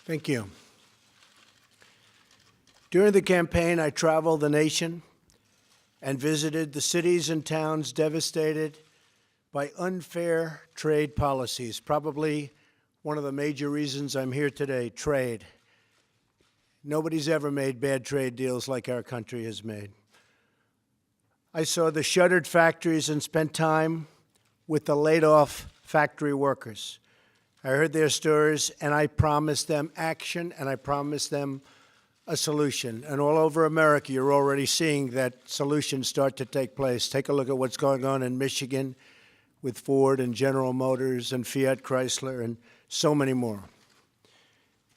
Thank you. During the campaign, I traveled the nation and visited the cities and towns devastated by unfair trade policies. Probably one of the major reasons I'm here today, trade. Nobody's ever made bad trade deals like our country has made. I saw the shuttered factories and spent time with the laid-off factory workers. I heard their stories, and I promised them action, and I promised them a solution. And all over America, you're already seeing that solutions start to take place. Take a look at what's going on in Michigan with Ford and General Motors and Fiat Chrysler and so many more.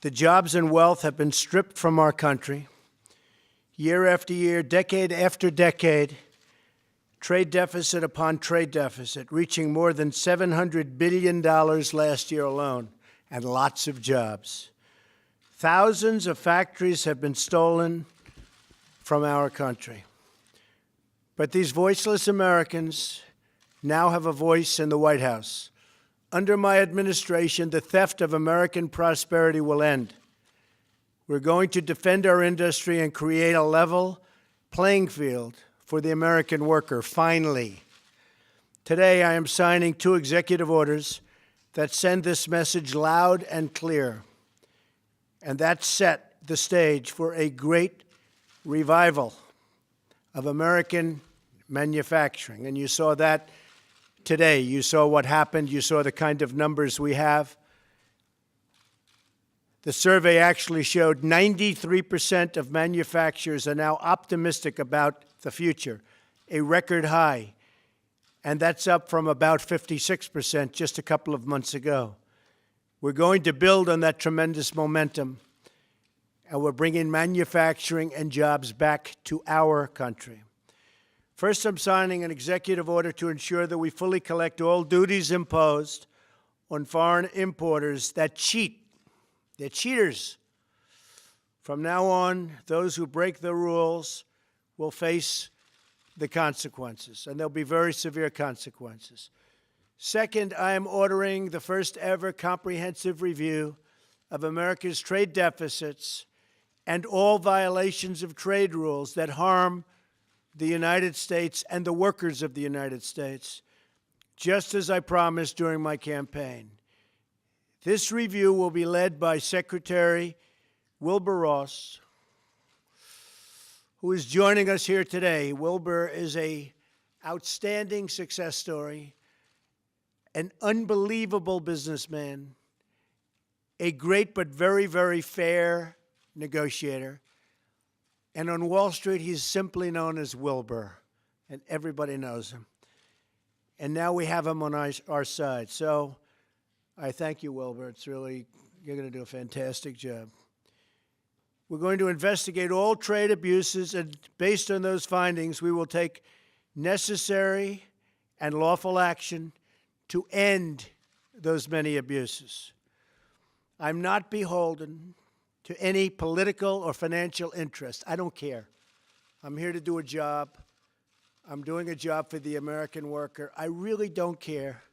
The jobs and wealth have been stripped from our country. Year after year, decade after decade, trade deficit upon trade deficit, reaching more than $700 billion last year alone, and lots of jobs. Thousands of factories have been stolen from our country. But these voiceless Americans now have a voice in the White House. Under my administration, the theft of American prosperity will end. We're going to defend our industry and create a level playing field for the American worker, finally. Today, I am signing 2 executive orders that send this message loud and clear, and that set the stage for a great revival of American manufacturing. And you saw that today. You saw what happened. You saw the kind of numbers we have. The survey actually showed 93% of manufacturers are now optimistic about the future, a record high. And that's up from about 56% just a couple of months ago. We're going to build on that tremendous momentum, and we're bringing manufacturing and jobs back to our country. First, I'm signing an executive order to ensure that we fully collect all duties imposed on foreign importers that cheat. They're cheaters. From now on, those who break the rules will face the consequences, and there'll be very severe consequences. Second, I am ordering the first ever comprehensive review of America's trade deficits and all violations of trade rules that harm the United States and the workers of the United States, just as I promised during my campaign. This review will be led by Secretary Wilbur Ross, who is joining us here today. Wilbur is an outstanding success story, an unbelievable businessman, a great but very, very fair negotiator. And on Wall Street, he's simply known as Wilbur, and everybody knows him. And now we have him on our side. So I thank you, Wilbur. It's really, you're going to do a fantastic job. We're going to investigate all trade abuses, and based on those findings, we will take necessary and lawful action to end those many abuses. I'm not beholden to any political or financial interest. I don't care. I'm here to do a job. I'm doing a job for the American worker. I really don't care.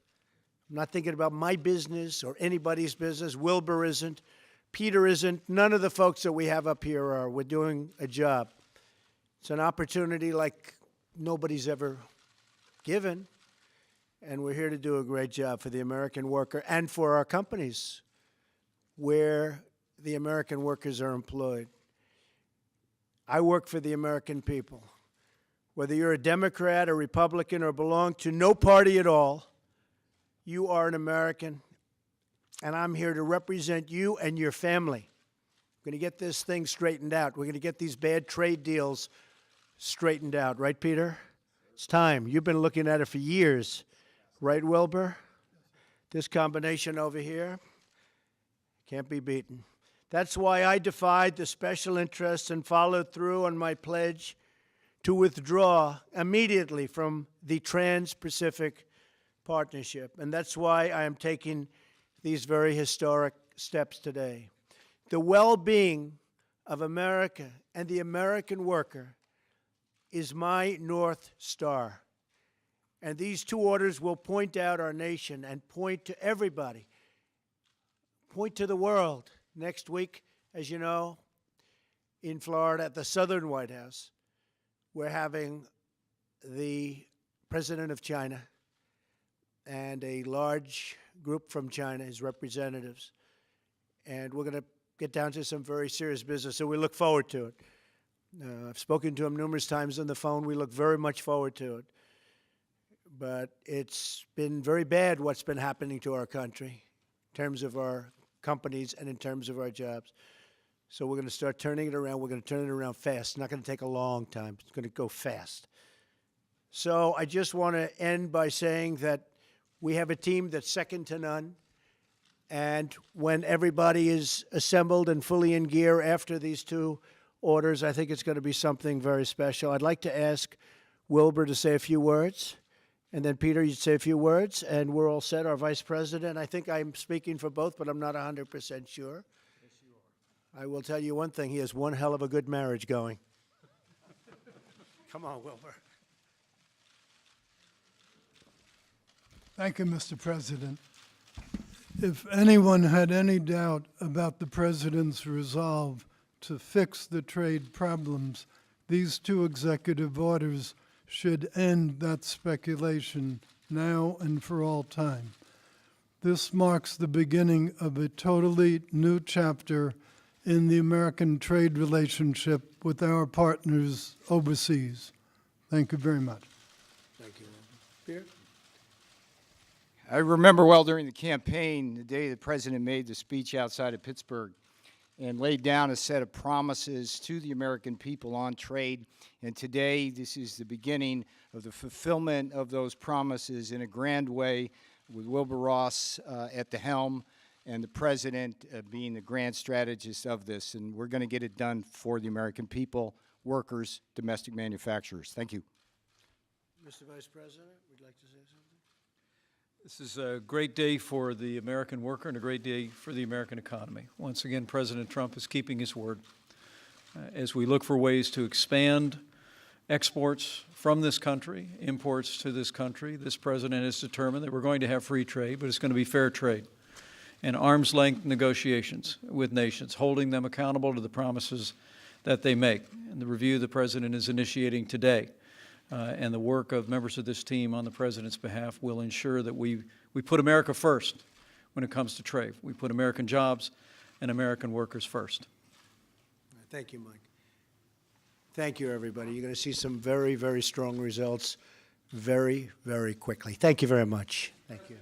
I'm not thinking about my business or anybody's business. Wilbur isn't. Peter isn't. None of the folks that we have up here are. We're doing a job. It's an opportunity like nobody's ever given. And we're here to do a great job for the American worker and for our companies where the American workers are employed. I work for the American people. Whether you're a Democrat or Republican or belong to no party at all, you are an American, and I'm here to represent you and your family. We're going to get this thing straightened out. We're going to get these bad trade deals straightened out. Right, Peter? It's time. You've been looking at it for years. Right, Wilbur? This combination over here can't be beaten. That's why I defied the special interests and followed through on my pledge to withdraw immediately from the Trans-Pacific Partnership. And that's why I am taking these very historic steps today. The well-being of America and the American worker is my North Star. And these 2 orders will point out our nation and point to everybody, point to the world Next week, as you know, in Florida at the Southern White House, we're having the President of China and a large group from China, his representatives, and we're going to get down to some very serious business, so we look forward to it. I've spoken to him numerous times on the phone. We look very much forward to it. But it's been very bad what's been happening to our country in terms of our companies and in terms of our jobs. So we're going to start turning it around. We're going to turn it around fast. It's not going to take a long time. It's going to go fast. So I just want to end by saying that we have a team that's second to none. And when everybody is assembled and fully in gear after these two orders, I think it's going to be something very special. I'd like to ask Wilbur to say a few words. And then, Peter, you'd say a few words, and we're all set. Our Vice President, I think I'm speaking for both, but I'm not 100% sure. Yes, you are. I will tell you one thing. He has one hell of a good marriage going. Come on, Wilbur. Thank you, Mr. President. If anyone had any doubt about the President's resolve to fix the trade problems, these two executive orders should end that speculation now and for all time. This marks the beginning of a totally new chapter in the American trade relationship with our partners overseas. Thank you very much. Thank you, Wilbur. Peter? I remember well during the campaign, the day the president made the speech outside of Pittsburgh and laid down a set of promises to the American people on trade. And today, this is the beginning of the fulfillment of those promises in a grand way, with Wilbur Ross at the helm and the president being the grand strategist of this. And we're going to get it done for the American people, workers, domestic manufacturers. Thank you. Mr. Vice President, would you like to say something? This is a great day for the American worker and a great day for the American economy. Once again, President Trump is keeping his word. As we look for ways to expand exports from this country, imports to this country, this president is determined that we're going to have free trade, but it's going to be fair trade and arm's length negotiations with nations, holding them accountable to the promises that they make. And the review the president is initiating today and the work of members of this team on the president's behalf will ensure that we put America first when it comes to trade. We put American jobs and American workers first. Thank you, Mike. Thank you, everybody. You're going to see some very, very strong results very, very quickly. Thank you very much. Thank you.